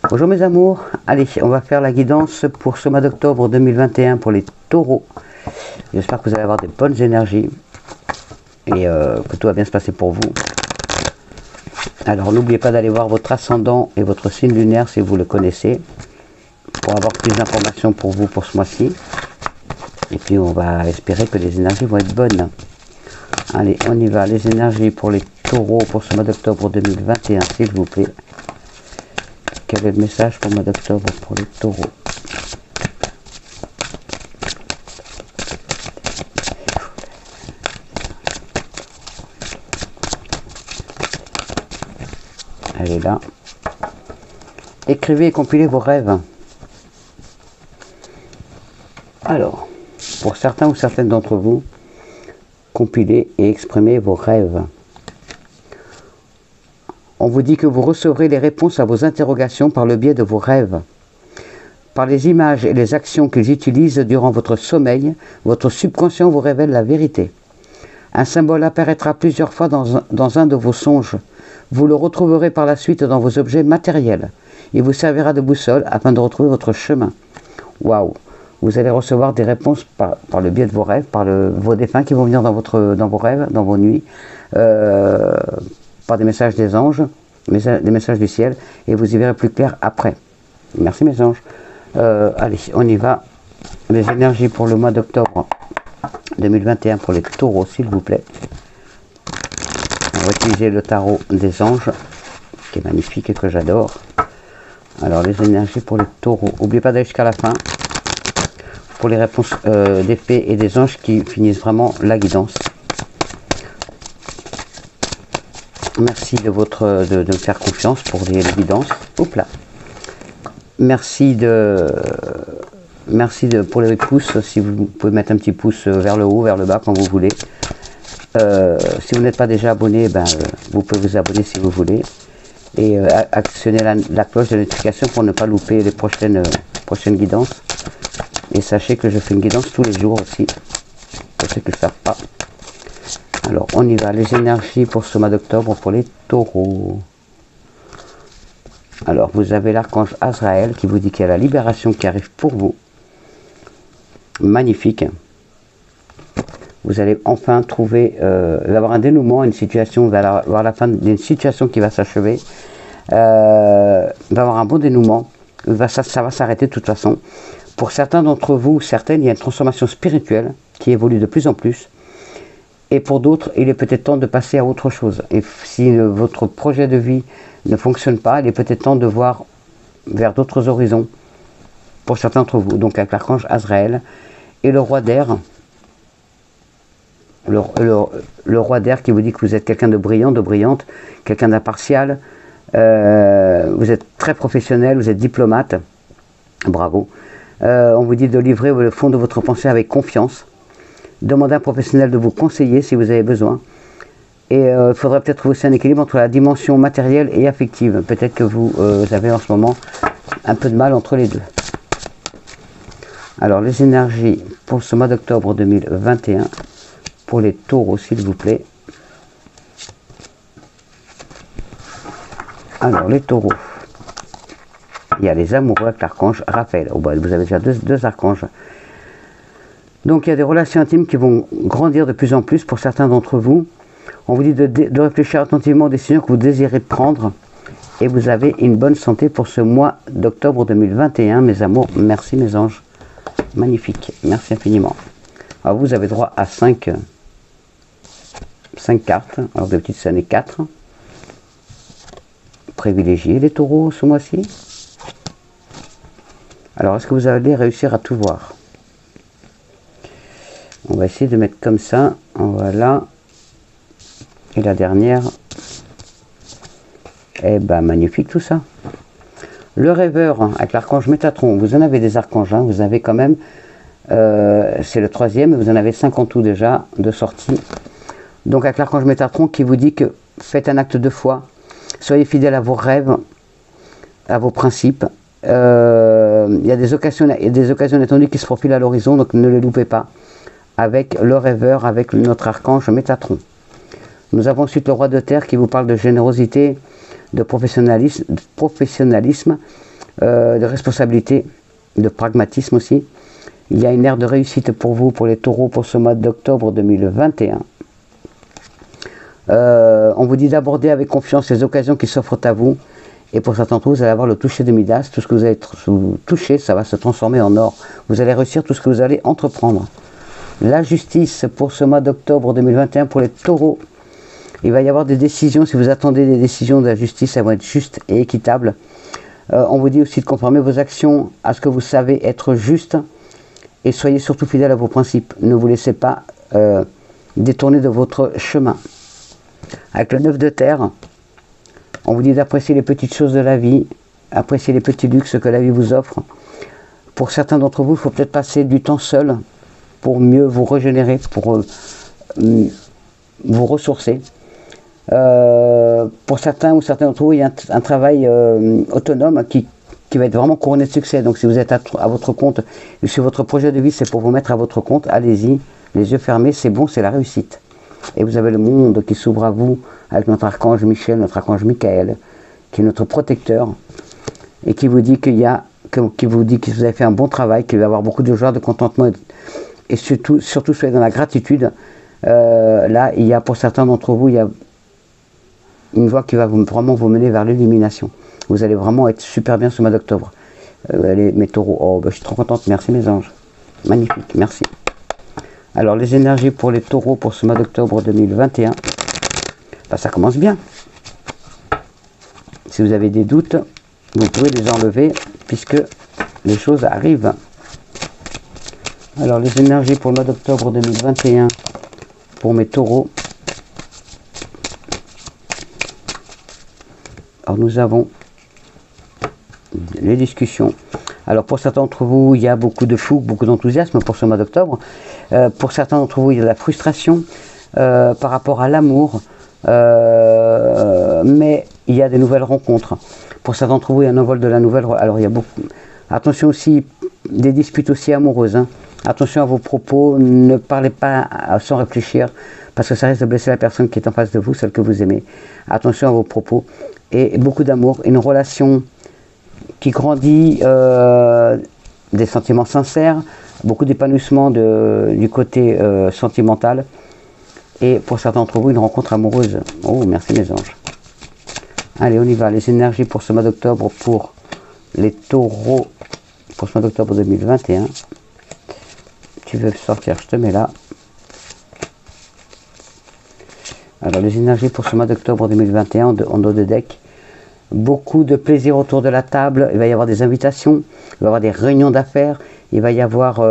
Bonjour mes amours, allez, on va faire la guidance pour ce mois d'octobre 2021 pour les taureaux. J'espère que vous allez avoir des bonnes énergies et que tout va bien se passer pour vous. Alors n'oubliez pas d'aller voir votre ascendant et votre signe lunaire si vous le connaissez, pour avoir plus d'informations pour vous pour ce mois-ci. Et puis on va espérer que les énergies vont être bonnes. Allez, on y va, les énergies pour les taureaux pour ce mois d'octobre 2021, s'il vous plaît. Quel est le message pour le mois d'octobre pour les taureaux? Elle est là. Écrivez et compilez vos rêves. Alors, pour certains ou certaines d'entre vous, compilez et exprimez vos rêves. On vous dit que vous recevrez les réponses à vos interrogations par le biais de vos rêves. Par les images et les actions qu'ils utilisent durant votre sommeil, votre subconscient vous révèle la vérité. Un symbole apparaîtra plusieurs fois dans un de vos songes. Vous le retrouverez par la suite dans vos objets matériels. Il vous servira de boussole afin de retrouver votre chemin. Waouh! Vous allez recevoir des réponses par le biais de vos rêves, par vos défunts qui vont venir dans vos rêves, dans vos nuits, par des messages des anges, des messages du ciel, et vous y verrez plus clair après. Merci mes anges. Allez, on y va. Les énergies pour le mois d'octobre 2021 pour les taureaux, s'il vous plaît. On va utiliser le tarot des anges, qui est magnifique et que j'adore. Alors, les énergies pour les taureaux. N'oubliez pas d'aller jusqu'à la fin pour les réponses des fées et des anges qui finissent vraiment la guidance. Merci de me faire confiance pour les guidances. Oups là. Merci pour les pouces, si vous pouvez mettre un petit pouce vers le haut, vers le bas, quand vous voulez. Si vous n'êtes pas déjà abonné, vous pouvez vous abonner si vous voulez. Et actionner la cloche de notification pour ne pas louper les prochaines guidances. Et sachez que je fais une guidance tous les jours aussi, pour ceux qui ne le savent pas. Alors, on y va, les énergies pour ce mois d'octobre pour les taureaux. Alors, vous avez l'archange Azraël qui vous dit qu'il y a la libération qui arrive pour vous. Magnifique. Vous allez enfin trouver, avoir un dénouement, une situation, vous allez avoir la fin d'une situation qui va s'achever. Va avoir un bon dénouement. Ça va s'arrêter de toute façon. Pour certains d'entre vous, certaines, il y a une transformation spirituelle qui évolue de plus en plus. Et pour d'autres, il est peut-être temps de passer à autre chose. Et si votre projet de vie ne fonctionne pas, il est peut-être temps de voir vers d'autres horizons pour certains d'entre vous. Donc avec l'archange Azraël et le roi d'air. Le roi d'air qui vous dit que vous êtes quelqu'un de brillant, de brillante, quelqu'un d'impartial. Vous êtes très professionnel, vous êtes diplomate. Bravo. On vous dit de livrer le fond de votre pensée avec confiance. Demandez à un professionnel de vous conseiller si vous avez besoin. Et il faudrait peut-être trouver aussi un équilibre entre la dimension matérielle et affective. Peut-être que vous avez en ce moment un peu de mal entre les deux. Alors, les énergies pour ce mois d'octobre 2021, pour les taureaux, s'il vous plaît. Alors, les taureaux. Il y a les amoureux avec l'archange Raphaël. Oh, bah, vous avez déjà deux archanges. Donc il y a des relations intimes qui vont grandir de plus en plus pour certains d'entre vous. On vous dit de réfléchir attentivement aux décisions que vous désirez prendre. Et vous avez une bonne santé pour ce mois d'octobre 2021, mes amours. Merci mes anges. Magnifique. Merci infiniment. Alors vous avez droit à 5 cartes. Alors d'habitude ça en est 4. Privilégiez les taureaux ce mois-ci. Alors est-ce que vous allez réussir à tout voir? On va essayer de mettre comme ça, voilà. Et la dernière, eh ben magnifique tout ça. Le rêveur avec l'archange Métatron, vous en avez des archanges, hein, vous avez quand même, c'est le 3e, vous en avez 5 en tout déjà de sortie. Donc avec l'archange Métatron qui vous dit que faites un acte de foi, soyez fidèle à vos rêves, à vos principes. Il y a des occasions inattendues qui se profilent à l'horizon, donc ne les loupez pas. Avec le rêveur, avec notre archange Métatron. Nous avons ensuite le roi de terre qui vous parle de générosité, de professionnalisme, de responsabilité, de pragmatisme aussi. Il y a une ère de réussite pour vous, pour les taureaux, pour ce mois d'octobre 2021. On vous dit d'aborder avec confiance les occasions qui s'offrent à vous. Et pour certains d'entre vous, vous allez avoir le toucher de Midas. Tout ce que vous allez toucher, ça va se transformer en or. Vous allez réussir tout ce que vous allez entreprendre. La justice pour ce mois d'octobre 2021 pour les taureaux. Il va y avoir des décisions. Si vous attendez des décisions de la justice, elles vont être justes et équitables. On vous dit aussi de conformer vos actions à ce que vous savez être juste. Et soyez surtout fidèles à vos principes. Ne vous laissez pas détourner de votre chemin. Avec le 9 de terre, on vous dit d'apprécier les petites choses de la vie, apprécier les petits luxes que la vie vous offre. Pour certains d'entre vous, il faut peut-être passer du temps seul pour mieux vous régénérer, pour vous ressourcer. Pour certains ou certains d'entre vous, il y a un travail autonome qui va être vraiment couronné de succès. Donc si vous êtes à votre compte, et si votre projet de vie c'est pour vous mettre à votre compte, allez-y, les yeux fermés, c'est bon, c'est la réussite. Et vous avez le monde qui s'ouvre à vous avec notre archange Michel, notre archange Michael, qui est notre protecteur et qui vous dit que vous avez fait un bon travail, qu'il va y avoir beaucoup de joie, de contentement et surtout soyez dans la gratitude. Là, il y a pour certains d'entre vous, il y a une voie qui va vraiment vous mener vers l'illumination. Vous allez vraiment être super bien ce mois d'octobre. Mes taureaux, oh, je suis trop contente, merci mes anges. Magnifique, merci. Alors les énergies pour les taureaux pour ce mois d'octobre 2021, ça commence bien. Si vous avez des doutes, vous pouvez les enlever puisque les choses arrivent. Alors les énergies pour le mois d'octobre 2021 pour mes taureaux. Alors nous avons les discussions. Alors pour certains d'entre vous, il y a beaucoup de fougue, beaucoup d'enthousiasme pour ce mois d'octobre. Pour certains d'entre vous, il y a de la frustration par rapport à l'amour. Mais il y a des nouvelles rencontres. Pour certains d'entre vous, il y a un envol de la nouvelle. Alors il y a beaucoup. Attention aussi, des disputes aussi amoureuses. Hein. Attention à vos propos, ne parlez pas sans réfléchir, parce que ça risque de blesser la personne qui est en face de vous, celle que vous aimez. Attention à vos propos. Et beaucoup d'amour, une relation qui grandit, des sentiments sincères, beaucoup d'épanouissement du côté sentimental. Et pour certains d'entre vous, une rencontre amoureuse. Oh, merci mes anges. Allez, on y va. Les énergies pour ce mois d'octobre pour les taureaux, pour ce mois d'octobre 2021. Tu veux sortir, je te mets là. Alors, les énergies pour ce mois d'octobre 2021 en dos de deck. Beaucoup de plaisir autour de la table. Il va y avoir des invitations. Il va y avoir des réunions d'affaires. Il va y avoir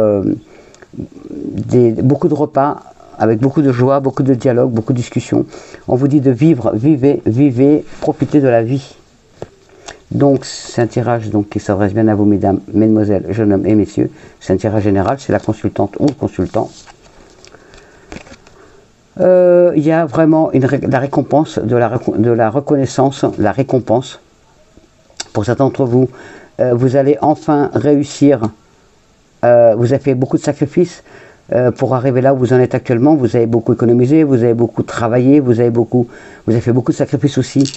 beaucoup de repas avec beaucoup de joie, beaucoup de dialogue, beaucoup de discussions. On vous dit de vivre, vivez, profitez de la vie. Donc, c'est un tirage qui s'adresse bien à vous, mesdames, mesdemoiselles, jeunes hommes et messieurs. C'est un tirage général, c'est la consultante ou le consultant. Il y a vraiment la récompense, de la reconnaissance, la récompense. Pour certains d'entre vous, vous allez enfin réussir. Vous avez fait beaucoup de sacrifices pour arriver là où vous en êtes actuellement. Vous avez beaucoup économisé, vous avez beaucoup travaillé, vous avez fait beaucoup de sacrifices aussi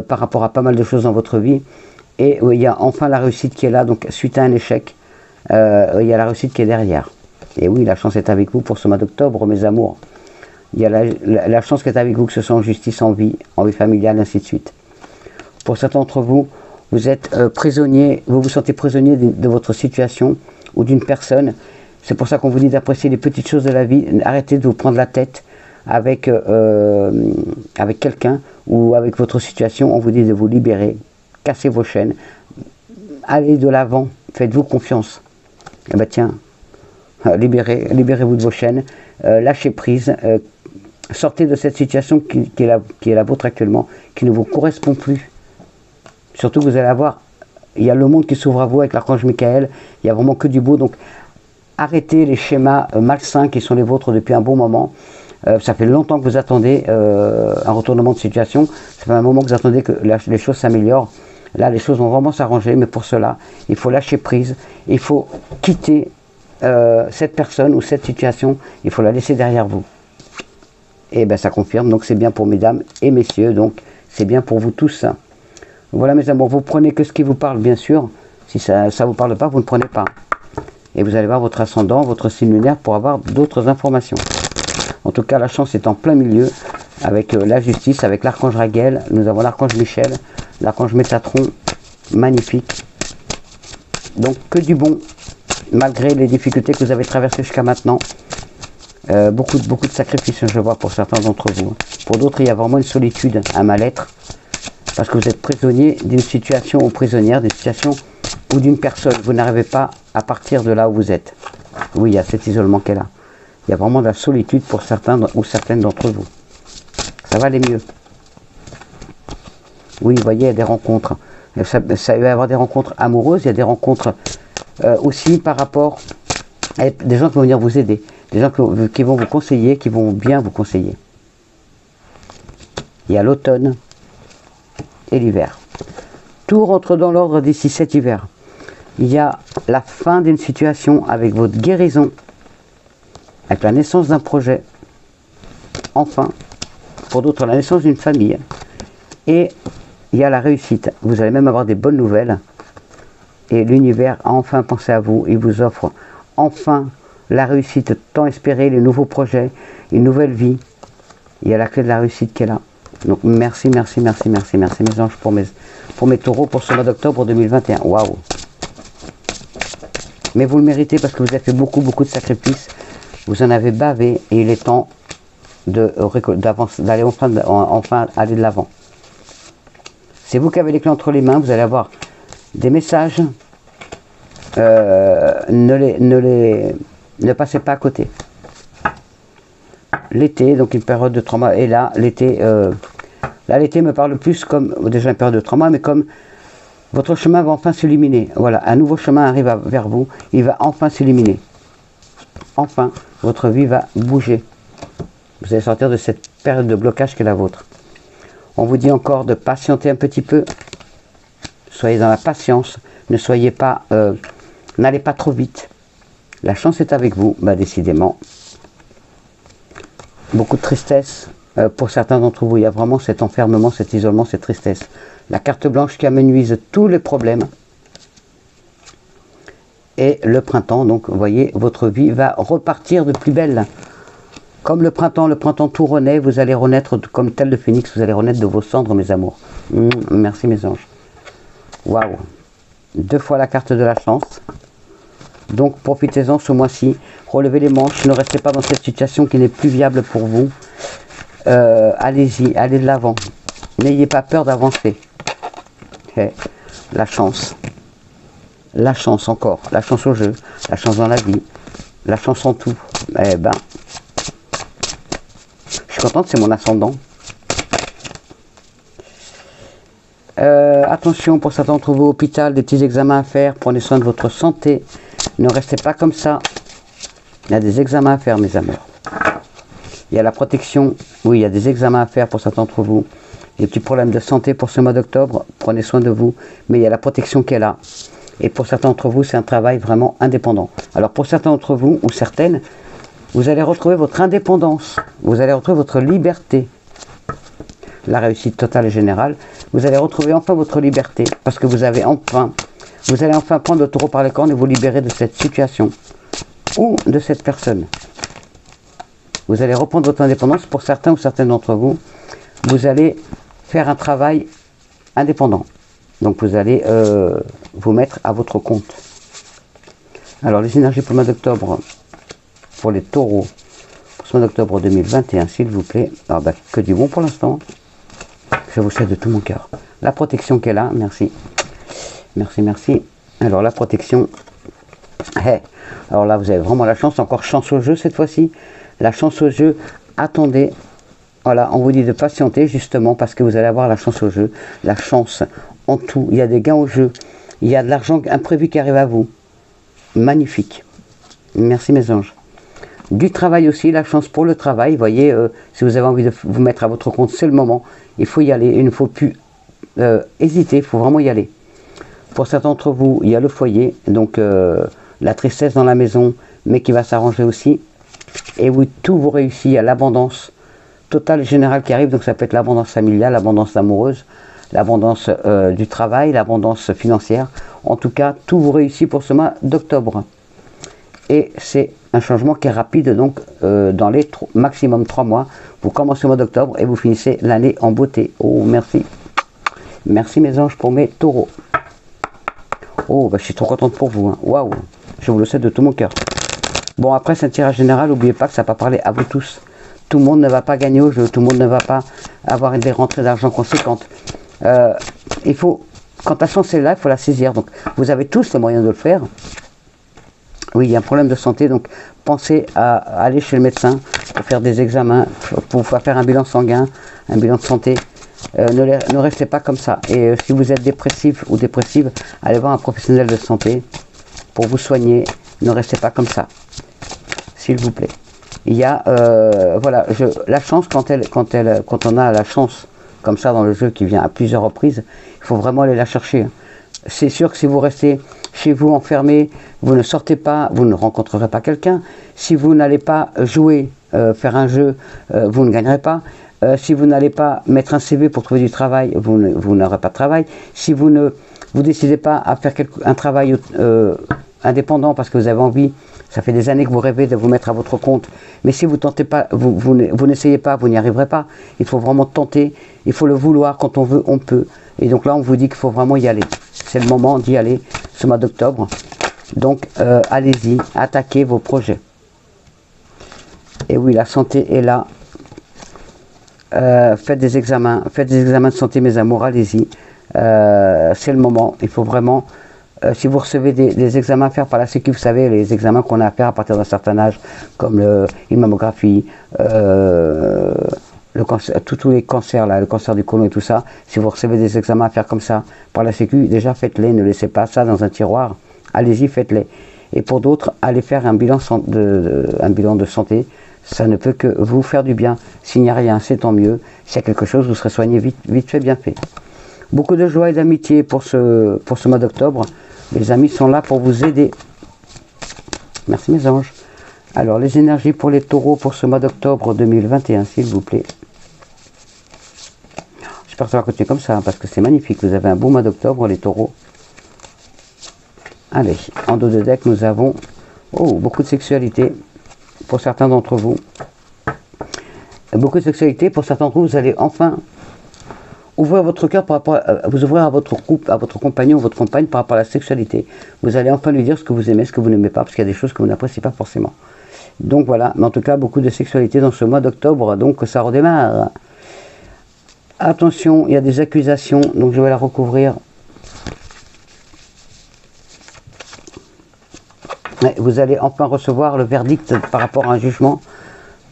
par rapport à pas mal de choses dans votre vie. Et il y a enfin la réussite qui est là. Donc suite à un échec, il y a la réussite qui est derrière. Et oui, la chance est avec vous pour ce mois d'octobre, mes amours. Il y a la chance qui est avec vous, que ce soit en justice, en vie familiale, ainsi de suite. Pour certains d'entre vous, vous êtes prisonnier, vous vous sentez prisonnier de votre situation ou d'une personne. C'est pour ça qu'on vous dit d'apprécier les petites choses de la vie. Arrêtez de vous prendre la tête avec quelqu'un ou avec votre situation. On vous dit de vous libérer, cassez vos chaînes, allez de l'avant, faites-vous confiance. Eh bien tiens, libérez-vous de vos chaînes, lâchez prise, sortez de cette situation qui est la vôtre actuellement, qui ne vous correspond plus. Surtout que vous allez avoir, il y a le monde qui s'ouvre à vous avec l'archange Michael, il n'y a vraiment que du beau. Donc arrêtez les schémas malsains qui sont les vôtres depuis un bon moment. Ça fait longtemps que vous attendez un retournement de situation. Ça fait un moment que vous attendez que les choses s'améliorent. Là, les choses vont vraiment s'arranger, mais pour cela, il faut lâcher prise. Il faut quitter cette personne ou cette situation. Il faut la laisser derrière vous. Et bien, ça confirme. Donc, c'est bien pour mesdames et messieurs. Donc, c'est bien pour vous tous. Voilà, mes amours. Vous prenez que ce qui vous parle, bien sûr. Si ça ne vous parle pas, vous ne prenez pas. Et vous allez voir votre ascendant, votre signe lunaire pour avoir d'autres informations. En tout cas, la chance est en plein milieu avec la justice, avec l'archange Raguel. Nous avons l'archange Michel, l'archange Métatron, magnifique. Donc que du bon, malgré les difficultés que vous avez traversées jusqu'à maintenant. Beaucoup de sacrifices, je vois, pour certains d'entre vous. Pour d'autres, il y a vraiment une solitude, un mal-être, parce que vous êtes prisonnier d'une situation ou prisonnière d'une situation ou d'une personne. Vous n'arrivez pas à partir de là où vous êtes. Oui, il y a cet isolement qu'elle a. Il y a vraiment de la solitude pour certains ou certaines d'entre vous. Ça va aller mieux. Oui, vous voyez, il y a des rencontres. Ça va y avoir des rencontres amoureuses, il y a des rencontres aussi par rapport à des gens qui vont venir vous aider, des gens qui vont vous conseiller, qui vont bien vous conseiller. Il y a l'automne et l'hiver. Tout rentre dans l'ordre d'ici cet hiver. Il y a la fin d'une situation avec votre guérison, avec la naissance d'un projet, enfin, pour d'autres la naissance d'une famille, et il y a la réussite. Vous allez même avoir des bonnes nouvelles, et l'univers a enfin pensé à vous, il vous offre enfin la réussite tant espérée, les nouveaux projets, une nouvelle vie. Il y a la clé de la réussite qui est là. Donc merci, merci, merci, merci, merci mes anges pour mes taureaux pour ce mois d'octobre 2021. Waouh! Mais vous le méritez parce que vous avez fait beaucoup de sacrifices. Vous en avez bavé et il est temps d'aller enfin aller de l'avant. C'est vous qui avez les clés entre les mains. Vous allez avoir des messages. Ne passez pas à côté. L'été, donc une période de 3 mois. Et là, l'été me parle plus comme déjà une période de 3 mois, mais comme votre chemin va enfin s'illuminer. Voilà, un nouveau chemin arrive vers vous. Il va enfin s'illuminer. Enfin, votre vie va bouger. Vous allez sortir de cette période de blocage qui est la vôtre. On vous dit encore de patienter un petit peu. Soyez dans la patience. Ne soyez pas, n'allez pas trop vite. La chance est avec vous, bah décidément. Beaucoup de tristesse pour certains d'entre vous. Il y a vraiment cet enfermement, cet isolement, cette tristesse. La carte blanche qui amenuise tous les problèmes. Et le printemps, donc vous voyez, votre vie va repartir de plus belle. Comme le printemps tout renaît, vous allez renaître comme tel le phénix, vous allez renaître de vos cendres, mes amours. Merci mes anges. Waouh! 2 fois la carte de la chance. Donc profitez-en ce mois-ci. Relevez les manches, ne restez pas dans cette situation qui n'est plus viable pour vous. Allez-y, allez de l'avant. N'ayez pas peur d'avancer. La chance. La chance encore. La chance au jeu. La chance dans la vie. La chance en tout. Eh ben, je suis contente, c'est mon ascendant. Attention pour certains d'entre vous, hôpital, des petits examens à faire. Prenez soin de votre santé. Ne restez pas comme ça. Il y a des examens à faire, mes amours. Il y a la protection. Oui, il y a des examens à faire pour certains d'entre vous. Des petits problèmes de santé pour ce mois d'octobre. Prenez soin de vous. Mais il y a la protection qui est là. Et pour certains d'entre vous, c'est un travail vraiment indépendant. Alors pour certains d'entre vous, ou certaines, vous allez retrouver votre indépendance. Vous allez retrouver votre liberté. La réussite totale et générale. Vous allez retrouver enfin votre liberté. Parce que vous allez enfin prendre le taureau par les cornes et vous libérer de cette situation. Ou de cette personne. Vous allez reprendre votre indépendance. Pour certains ou certaines d'entre vous, vous allez faire un travail indépendant. Donc vous allez vous mettre à votre compte. Alors les énergies pour le mois d'octobre, pour les taureaux, pour ce mois d'octobre 2021, s'il vous plaît. Alors bah, que du bon pour l'instant. Je vous souhaite de tout mon cœur. La protection qui est là, merci. Merci, merci. Alors la protection. Alors là vous avez vraiment la chance, encore chance au jeu cette fois-ci. La chance au jeu, attendez. Voilà, on vous dit de patienter justement parce que vous allez avoir la chance au jeu. La chance en tout, il y a des gains au jeu. Il y a de l'argent imprévu qui arrive à vous. Magnifique. Merci mes anges. Du travail aussi, la chance pour le travail. Vous voyez, si vous avez envie de vous mettre à votre compte, c'est le moment. Il faut y aller. Il ne faut plus hésiter, il faut vraiment y aller. Pour certains d'entre vous, il y a le foyer. Donc la tristesse dans la maison, mais qui va s'arranger aussi. Et oui, tout vous réussit. Il y a l'abondance totale et générale qui arrive. Donc ça peut être l'abondance familiale, l'abondance amoureuse, l'abondance du travail, l'abondance financière. En tout cas, tout vous réussit pour ce mois d'octobre. Et c'est un changement qui est rapide, donc dans les maximum 3 mois. Vous commencez le mois d'octobre et vous finissez l'année en beauté. Oh, merci. Merci mes anges pour mes taureaux. Oh, bah, je suis trop contente pour vous. Hein. Waouh, je vous le souhaite de tout mon cœur. Bon, après, c'est un tirage général. N'oubliez pas que ça va pas parler à vous tous. Tout le monde ne va pas gagner au jeu. Tout le monde ne va pas avoir des rentrées d'argent conséquentes. Il faut, quand la chance est là, il faut la saisir. Donc, vous avez tous les moyens de le faire. Oui, il y a un problème de santé. Donc, pensez à aller chez le médecin pour faire des examens, pour faire un bilan sanguin, un bilan de santé. Ne restez pas comme ça. Et si vous êtes dépressif ou dépressive, allez voir un professionnel de santé pour vous soigner. Ne restez pas comme ça, s'il vous plaît. Il y a, voilà, la chance, quand on a la chance comme ça dans le jeu qui vient à plusieurs reprises, il faut vraiment aller la chercher. C'est sûr que si vous restez chez vous enfermé, vous ne sortez pas, vous ne rencontrerez pas quelqu'un. Si vous n'allez pas jouer, faire un jeu, vous ne gagnerez pas. Si vous n'allez pas mettre un CV pour trouver du travail, vous n'aurez pas de travail. Si vous ne décidez pas à faire un travail indépendant parce que vous avez envie, ça fait des années que vous rêvez de vous mettre à votre compte, mais si vous tentez pas, vous n'essayez pas, vous n'y arriverez pas. Il faut vraiment tenter, il faut le vouloir, quand on veut, on peut. Et donc là, on vous dit qu'il faut vraiment y aller. C'est le moment d'y aller, ce mois d'octobre. Donc, allez-y, attaquez vos projets. Et oui, la santé est là. Faites des examens de santé, mes amours, allez-y. C'est le moment, il faut vraiment... si vous recevez des examens à faire par la Sécu, vous savez, les examens qu'on a à faire à partir d'un certain âge, comme une mammographie, tous les cancers, là, le cancer du côlon et tout ça, si vous recevez des examens à faire comme ça par la Sécu, déjà faites-les, ne laissez pas ça dans un tiroir, allez-y, faites-les. Et pour d'autres, allez faire un bilan de santé, ça ne peut que vous faire du bien. S'il n'y a rien, c'est tant mieux. S'il y a quelque chose, vous serez soigné vite fait, bien fait. Beaucoup de joie et d'amitié pour ce mois d'octobre. Les amis sont là pour vous aider. Merci mes anges. Alors, les énergies pour les taureaux pour ce mois d'octobre 2021, s'il vous plaît. J'espère que ça va continuer comme ça, parce que c'est magnifique. Vous avez un beau mois d'octobre, les taureaux. Allez, en dos de deck, nous avons beaucoup de sexualité pour certains d'entre vous. Beaucoup de sexualité pour certains d'entre vous. Vous allez enfin ouvrir votre cœur par rapport vous ouvrir à votre couple, à votre compagnon ou votre compagne par rapport à la sexualité. Vous allez enfin lui dire ce que vous aimez, ce que vous n'aimez pas, parce qu'il y a des choses que vous n'appréciez pas forcément. Donc voilà, mais en tout cas, beaucoup de sexualité dans ce mois d'octobre, donc ça redémarre. Attention, il y a des accusations, donc je vais la recouvrir. Vous allez enfin recevoir le verdict par rapport à un jugement,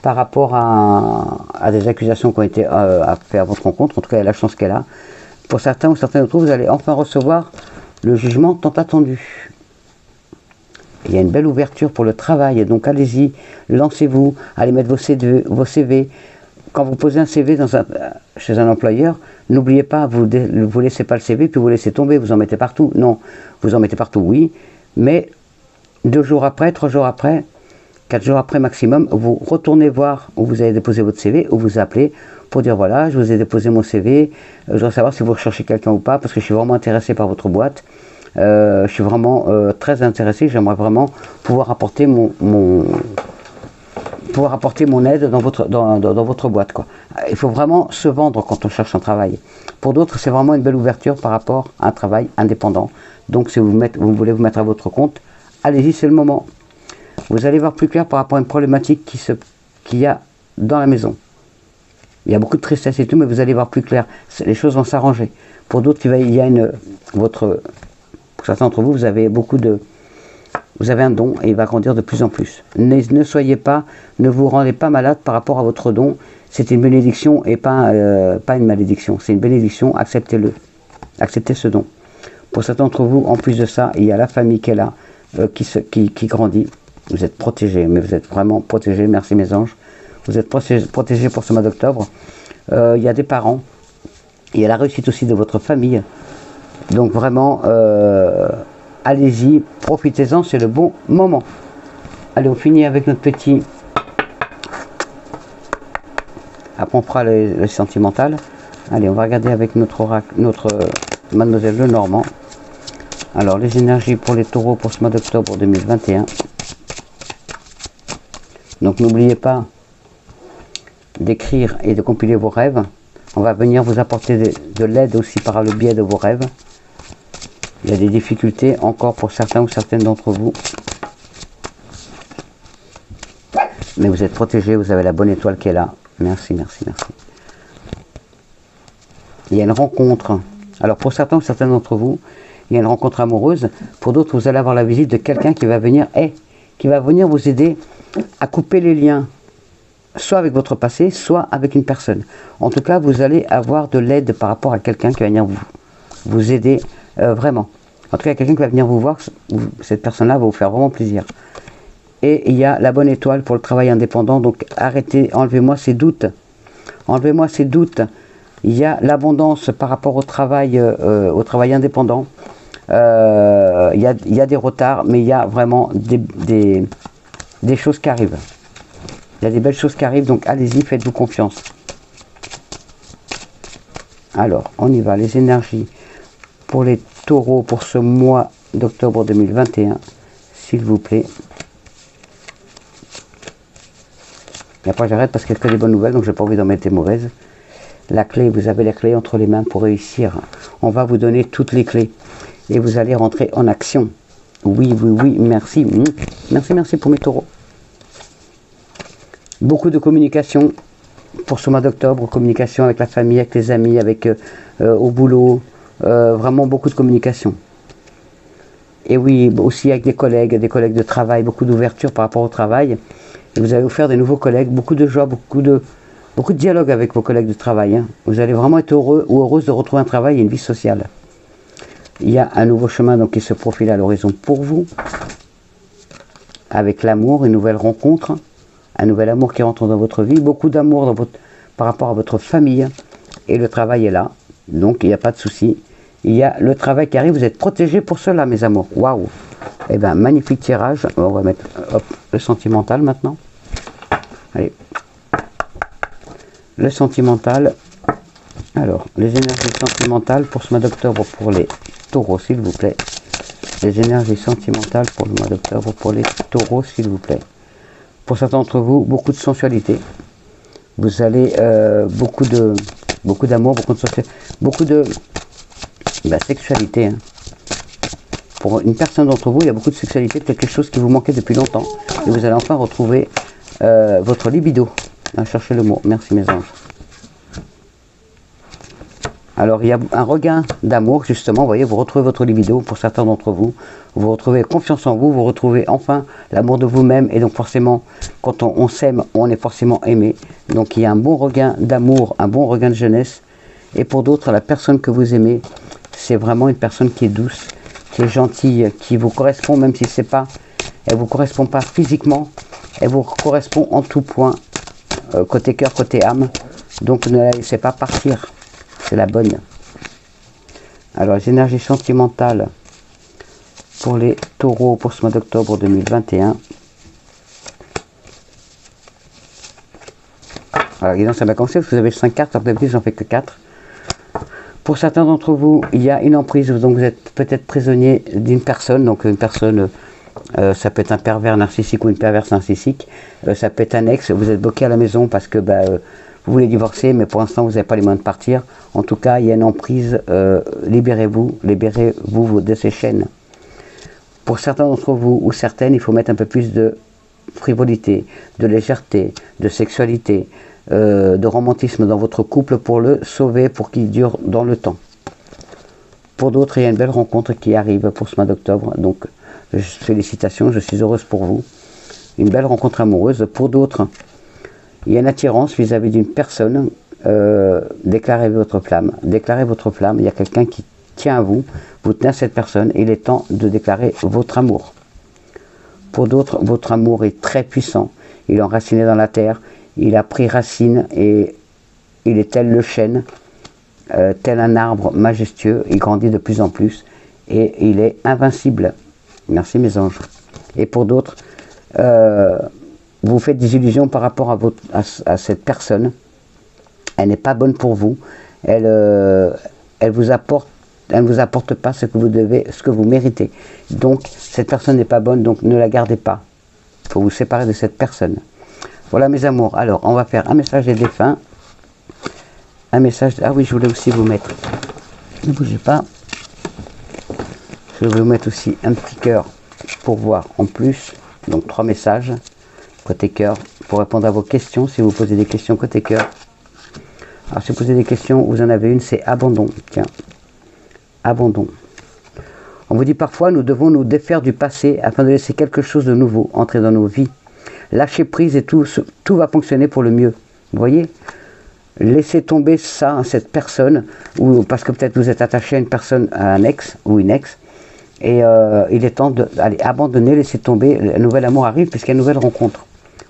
par rapport à des accusations qui ont été faites à votre rencontre. En tout cas, il y a la chance qu'elle a. Pour certains ou certains d'entre vous, vous allez enfin recevoir le jugement tant attendu. Il y a une belle ouverture pour le travail, donc allez-y, lancez-vous, allez mettre vos CV. Quand vous posez un CV chez un employeur, n'oubliez pas, vous ne laissez pas le CV, puis vous laissez tomber, vous en mettez partout. Non, vous en mettez partout, oui, mais 2 jours après, 3 jours après, 4 jours après maximum, vous retournez voir où vous avez déposé votre CV, ou vous appelez pour dire voilà, je vous ai déposé mon CV, je voudrais savoir si vous recherchez quelqu'un ou pas, parce que je suis vraiment intéressé par votre boîte. Je suis vraiment très intéressé, j'aimerais vraiment pouvoir apporter mon aide dans votre boîte, quoi. Il faut vraiment se vendre quand on cherche un travail. Pour d'autres, c'est vraiment une belle ouverture par rapport à un travail indépendant. Donc si vous voulez vous mettre à votre compte, allez-y, c'est le moment. Vous allez voir plus clair par rapport à une problématique qu'il y a dans la maison. Il y a beaucoup de tristesse et tout, mais vous allez voir plus clair. Les choses vont s'arranger. Pour d'autres, pour certains d'entre vous, vous avez un don et il va grandir de plus en plus. Ne soyez pas, ne vous rendez pas malade par rapport à votre don. C'est une bénédiction et pas une malédiction. C'est une bénédiction, acceptez-le. Acceptez ce don. Pour certains d'entre vous, en plus de ça, il y a la famille qui est là, qui grandit. Vous êtes protégés, mais vous êtes vraiment protégés. Merci mes anges. Vous êtes protégés pour ce mois d'octobre. Il y a des parents. Il y a la réussite aussi de votre famille. Donc vraiment, allez-y, profitez-en, c'est le bon moment. Allez, on finit avec notre petit... Après on fera le sentimental. Allez, on va regarder avec notre oracle, notre Mademoiselle Lenormand. Alors, les énergies pour les taureaux pour ce mois d'octobre 2021. Donc, n'oubliez pas d'écrire et de compiler vos rêves. On va venir vous apporter de l'aide aussi par le biais de vos rêves. Il y a des difficultés encore pour certains ou certaines d'entre vous. Mais vous êtes protégés, vous avez la bonne étoile qui est là. Merci, merci, merci. Il y a une rencontre. Alors pour certains ou certaines d'entre vous, il y a une rencontre amoureuse. Pour d'autres, vous allez avoir la visite de quelqu'un qui va venir, qui va venir vous aider à couper les liens, soit avec votre passé, soit avec une personne. En tout cas, vous allez avoir de l'aide par rapport à quelqu'un qui va venir vous aider vraiment. En tout cas, quelqu'un qui va venir vous voir, cette personne-là va vous faire vraiment plaisir. Et il y a la bonne étoile pour le travail indépendant. Donc arrêtez, enlevez-moi ces doutes. Enlevez-moi ces doutes. Il y a l'abondance par rapport au travail indépendant. Il y a des retards, mais il y a vraiment des choses qui arrivent. Il y a des belles choses qui arrivent, donc allez-y, faites-vous confiance. Alors, on y va. Les énergies pour les taureaux pour ce mois d'octobre 2021, s'il vous plaît. Et après j'arrête parce qu'il y a que des bonnes nouvelles, donc je n'ai pas envie d'en mettre des mauvaises. La clé, vous avez la clé entre les mains pour réussir. On va vous donner toutes les clés et vous allez rentrer en action. Oui, oui, oui, merci. Merci, merci pour mes taureaux. Beaucoup de communication pour ce mois d'octobre, communication avec la famille, avec les amis, avec au boulot, vraiment beaucoup de communication. Et oui, aussi avec des collègues de travail, beaucoup d'ouverture par rapport au travail. Et vous allez vous faire des nouveaux collègues, beaucoup de joie, beaucoup de dialogue avec vos collègues de travail. Hein. Vous allez vraiment être heureux ou heureuse de retrouver un travail et une vie sociale. Il y a un nouveau chemin donc, qui se profile à l'horizon pour vous, avec l'amour, une nouvelle rencontre, un nouvel amour qui rentre dans votre vie, beaucoup d'amour par rapport à votre famille, et le travail est là, donc il n'y a pas de souci. Il y a le travail qui arrive, vous êtes protégés pour cela, mes amours. Waouh! Eh bien, magnifique tirage. On va mettre le sentimental maintenant. Allez. Le sentimental. Alors, les énergies sentimentales pour ce mois d'octobre pour les taureaux, s'il vous plaît. Les énergies sentimentales pour le mois d'octobre pour les taureaux, s'il vous plaît. Pour certains d'entre vous, beaucoup de sensualité. Vous allez beaucoup d'amour, beaucoup de sensualité, beaucoup de sexualité. Hein. Pour une personne d'entre vous, il y a beaucoup de sexualité, quelque chose qui vous manquait depuis longtemps. Et vous allez enfin retrouver votre libido. Cherchez le mot. Merci mes anges. Alors il y a un regain d'amour justement, vous voyez, vous retrouvez votre libido pour certains d'entre vous, vous retrouvez confiance en vous, vous retrouvez enfin l'amour de vous-même et donc forcément quand on s'aime, on est forcément aimé. Donc il y a un bon regain d'amour, un bon regain de jeunesse et pour d'autres, la personne que vous aimez, c'est vraiment une personne qui est douce, qui est gentille, qui vous correspond même si c'est pas, elle vous correspond pas physiquement, elle vous correspond en tout point, côté cœur, côté âme, donc ne la laissez pas partir. C'est la bonne. Alors, les énergies sentimentales pour les taureaux pour ce mois d'octobre 2021. Alors, évidemment, ça va commencer parce que vous avez 5 cartes, alors d'habitude, j'en fais que 4. Pour certains d'entre vous, il y a une emprise, donc vous êtes peut-être prisonnier d'une personne, donc une personne, ça peut être un pervers narcissique ou une perverse narcissique, ça peut être un ex, vous êtes bloqué à la maison parce que vous voulez divorcer, mais pour l'instant, vous n'avez pas les moyens de partir. En tout cas, il y a une emprise. Libérez-vous de ces chaînes. Pour certains d'entre vous, ou certaines, il faut mettre un peu plus de frivolité, de légèreté, de sexualité, de romantisme dans votre couple pour le sauver, pour qu'il dure dans le temps. Pour d'autres, il y a une belle rencontre qui arrive pour ce mois d'octobre. Donc, félicitations, je suis heureuse pour vous. Une belle rencontre amoureuse. Pour d'autres, il y a une attirance vis-à-vis d'une personne. Déclarez votre flamme. Déclarez votre flamme. Il y a quelqu'un qui tient à vous. Vous tenez à cette personne. Et il est temps de déclarer votre amour. Pour d'autres, votre amour est très puissant. Il est enraciné dans la terre. Il a pris racine et il est tel le chêne, tel un arbre majestueux. Il grandit de plus en plus et il est invincible. Merci mes anges. Et pour d'autres, vous faites des illusions par rapport à cette personne. Elle n'est pas bonne pour vous. elle vous apporte pas ce que vous devez, ce que vous méritez. Donc cette personne n'est pas bonne, donc ne la gardez pas. Il faut vous séparer de cette personne. Voilà mes amours. Alors on va faire un message des défunts. Un message. Ah oui, je voulais aussi vous mettre. Ne bougez pas. Je vais vous mettre aussi un petit cœur pour voir en plus. Donc 3 messages côté cœur pour répondre à vos questions. Si vous posez des questions côté cœur. Alors si vous posez des questions, vous en avez une, c'est abandon. Tiens, abandon. On vous dit parfois, nous devons nous défaire du passé afin de laisser quelque chose de nouveau entrer dans nos vies. Lâcher prise et tout va fonctionner pour le mieux. Vous voyez? Laissez tomber ça, cette personne, ou parce que peut-être vous êtes attaché à une personne, à un ex ou une ex, et il est temps d'aller abandonner, laisser tomber. Le nouvel amour arrive puisqu'il y a une nouvelle rencontre.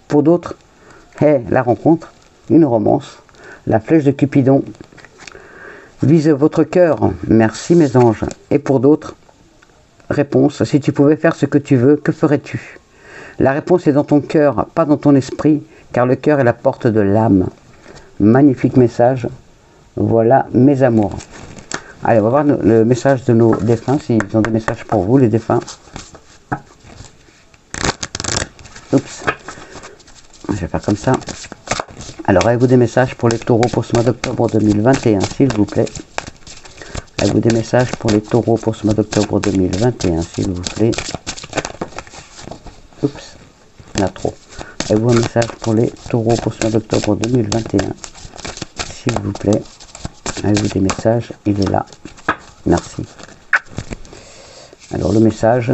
Pour d'autres, la rencontre, une romance, la flèche de Cupidon vise votre cœur. Merci mes anges. Et pour d'autres, réponse, si tu pouvais faire ce que tu veux, que ferais-tu? La réponse est dans ton cœur, pas dans ton esprit, car le cœur est la porte de l'âme. Magnifique message. Voilà mes amours. Allez, on va voir le message de nos défunts, s'ils ont des messages pour vous, les défunts. Oups. Je vais faire comme ça. Alors, avez-vous des messages pour les taureaux pour ce mois d'octobre 2021, s'il vous plaît? Avez-vous des messages pour les taureaux pour ce mois d'octobre 2021, s'il vous plaît? Oups, il y en a trop. Avez-vous un message pour les taureaux pour ce mois d'octobre 2021, s'il vous plaît? Avez-vous des messages? Il est là. Merci. Alors, le message,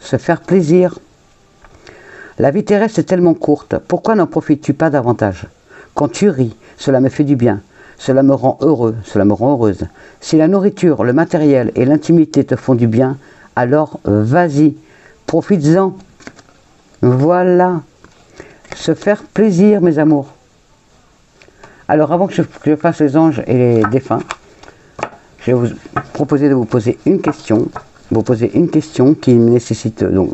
se faire plaisir. La vie terrestre est tellement courte, pourquoi n'en profites-tu pas davantage? Quand tu ris, cela me fait du bien, cela me rend heureux, cela me rend heureuse. Si la nourriture, le matériel et l'intimité te font du bien, alors vas-y, profites-en. Voilà, se faire plaisir mes amours. Alors avant que je fasse les anges et les défunts, je vais vous proposer de vous poser une question. Vous poser une question qui nécessite donc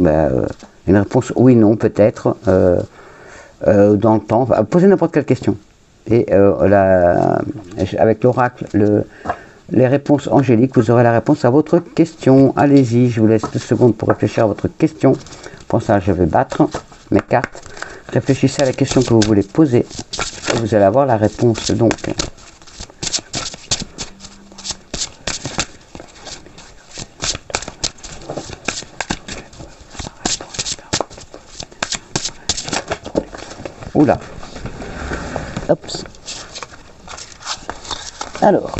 une réponse oui, non, peut-être, dans le temps. Posez n'importe quelle question. Et avec l'oracle, les réponses angéliques, vous aurez la réponse à votre question. Allez-y, je vous laisse 2 secondes pour réfléchir à votre question. Pour ça, je vais battre mes cartes. Réfléchissez à la question que vous voulez poser. Et vous allez avoir la réponse. Donc, oula. Oups. Alors.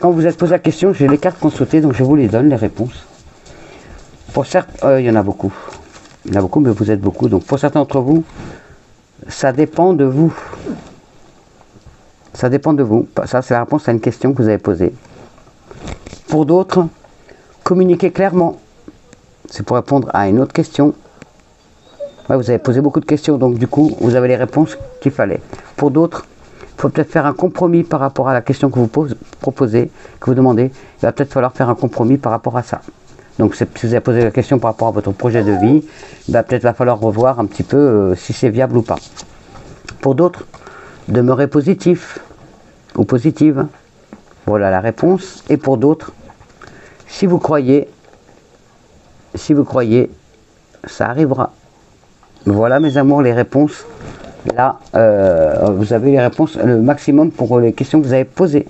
Quand vous êtes posé la question, j'ai les cartes consultées, donc je vous les donne, les réponses. Pour certains, il y en a beaucoup. Il y en a beaucoup, mais vous êtes beaucoup. Donc pour certains d'entre vous, ça dépend de vous. Ça dépend de vous. Ça, c'est la réponse à une question que vous avez posée. Pour d'autres, communiquez clairement. C'est pour répondre à une autre question. Ouais, vous avez posé beaucoup de questions, donc du coup, vous avez les réponses qu'il fallait. Pour d'autres, il faut peut-être faire un compromis par rapport à la question que vous proposez, que vous demandez. Il va peut-être falloir faire un compromis par rapport à ça. Donc si vous avez posé la question par rapport à votre projet de vie, il va peut-être falloir revoir un petit peu si c'est viable ou pas. Pour d'autres, demeurez positif ou positive. Voilà la réponse. Et pour d'autres, si vous croyez, ça arrivera. Voilà mes amours, les réponses. Là, vous avez les réponses, le maximum pour les questions que vous avez posées.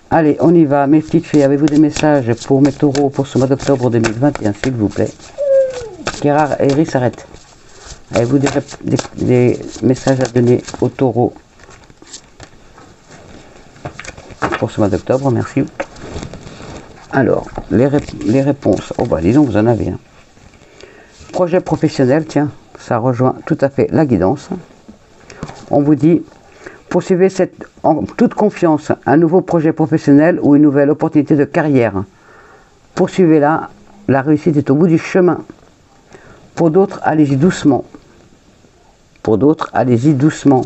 Allez, on y va. Mes petites filles, avez-vous des messages pour mes taureaux pour ce mois d'octobre 2021, s'il vous plaît? Gérard et Iris, arrête. Avez-vous des messages à donner aux taureaux pour ce mois d'octobre? Merci. Alors, les réponses. Oh bah disons, vous en avez un. Projet professionnel, tiens, ça rejoint tout à fait la guidance. On vous dit, poursuivez en toute confiance un nouveau projet professionnel ou une nouvelle opportunité de carrière. Poursuivez-la, la réussite est au bout du chemin. Pour d'autres, allez-y doucement. Pour d'autres, allez-y doucement.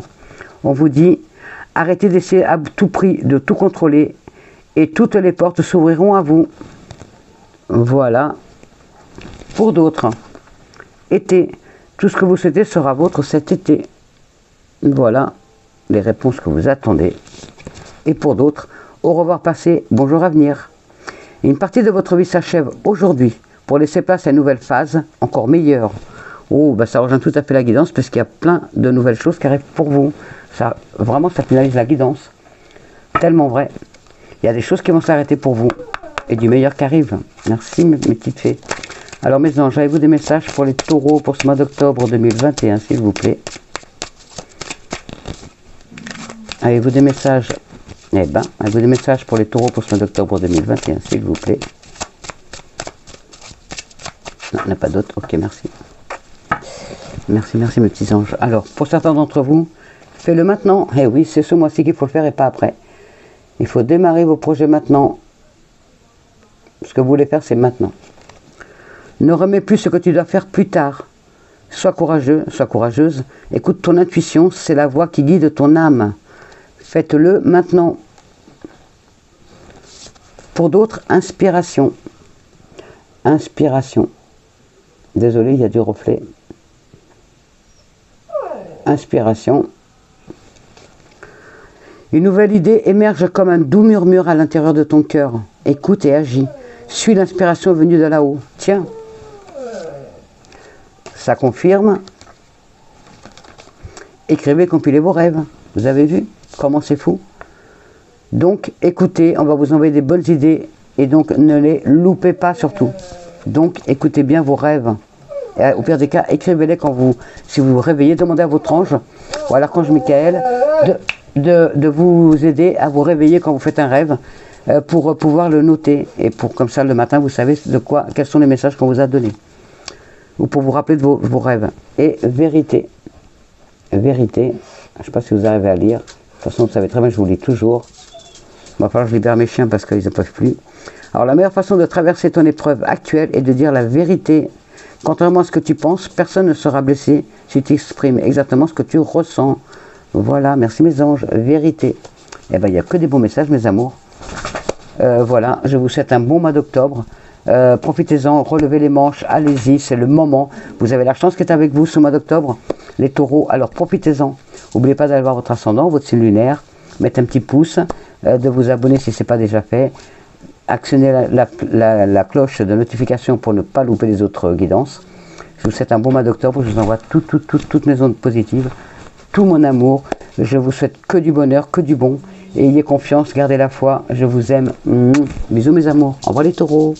On vous dit, arrêtez d'essayer à tout prix de tout contrôler et toutes les portes s'ouvriront à vous. Voilà. Pour d'autres, été, tout ce que vous souhaitez sera vôtre cet été. voilà les réponses que vous attendez. Et pour d'autres, au revoir passé, bonjour avenir. Une partie de votre vie s'achève aujourd'hui pour laisser place à une nouvelle phase, encore meilleure. Oh, bah ça rejoint tout à fait la guidance parce qu'il y a plein de nouvelles choses qui arrivent pour vous. Ça, vraiment, ça finalise la guidance. Tellement vrai. Il y a des choses qui vont s'arrêter pour vous. Et du meilleur qui arrive. Merci mes petites fées. Alors mes anges, avez-vous des messages pour les taureaux pour ce mois d'octobre 2021, s'il vous plaît? Avez-vous des messages? Eh ben, avez-vous des messages pour les taureaux pour ce mois d'octobre 2021, s'il vous plaît? Non, il n'y en a pas d'autres. Ok, merci. Merci, merci mes petits anges. Alors, pour certains d'entre vous, faites-le maintenant. Eh oui, c'est ce mois-ci qu'il faut le faire et pas après. Il faut démarrer vos projets maintenant. Ce que vous voulez faire, c'est maintenant. Ne remets plus ce que tu dois faire plus tard. Sois courageux, sois courageuse. Écoute ton intuition, c'est la voix qui guide ton âme. Faites-le maintenant. Pour d'autres, inspiration. Inspiration. Désolé, il y a du reflet. Inspiration. Une nouvelle idée émerge comme un doux murmure à l'intérieur de ton cœur. Écoute et agis. Suis l'inspiration venue de là-haut. Tiens. Ça confirme. Écrivez, compilez vos rêves. Vous avez vu comment c'est fou? Donc, écoutez, on va vous envoyer des bonnes idées. Et donc, ne les loupez pas surtout. Donc, écoutez bien vos rêves. Et au pire des cas, écrivez-les quand vous, si vous vous réveillez, demandez à votre ange ou à l'archange Michael de vous aider à vous réveiller quand vous faites un rêve pour pouvoir le noter. Et pour comme ça, le matin, vous savez quels sont les messages qu'on vous a donnés. Ou pour vous rappeler de vos rêves. Et vérité. Vérité. Je ne sais pas si vous arrivez à lire. De toute façon, vous savez très bien, je vous lis toujours. Il va falloir que je libère mes chiens parce qu'ils ne peuvent plus. Alors, la meilleure façon de traverser ton épreuve actuelle est de dire la vérité. Contrairement à ce que tu penses, personne ne sera blessé si tu exprimes exactement ce que tu ressens. Voilà, merci mes anges. Vérité. Eh bien, il n'y a que des bons messages, mes amours. Voilà, je vous souhaite un bon mois d'octobre. Profitez-en, relevez les manches, allez-y, c'est le moment. Vous avez la chance qui est avec vous ce mois d'octobre, les taureaux, alors profitez-en. N'oubliez pas d'aller voir votre ascendant, votre signe lunaire, mettre un petit pouce, de vous abonner si ce n'est pas déjà fait. Actionnez la cloche de notification pour ne pas louper les autres guidances. Je vous souhaite un bon mois d'octobre, je vous envoie toutes mes ondes positives, tout mon amour. Je vous souhaite que du bonheur, que du bon. Et ayez confiance, gardez la foi, je vous aime. Bisous mes amours, au revoir les taureaux.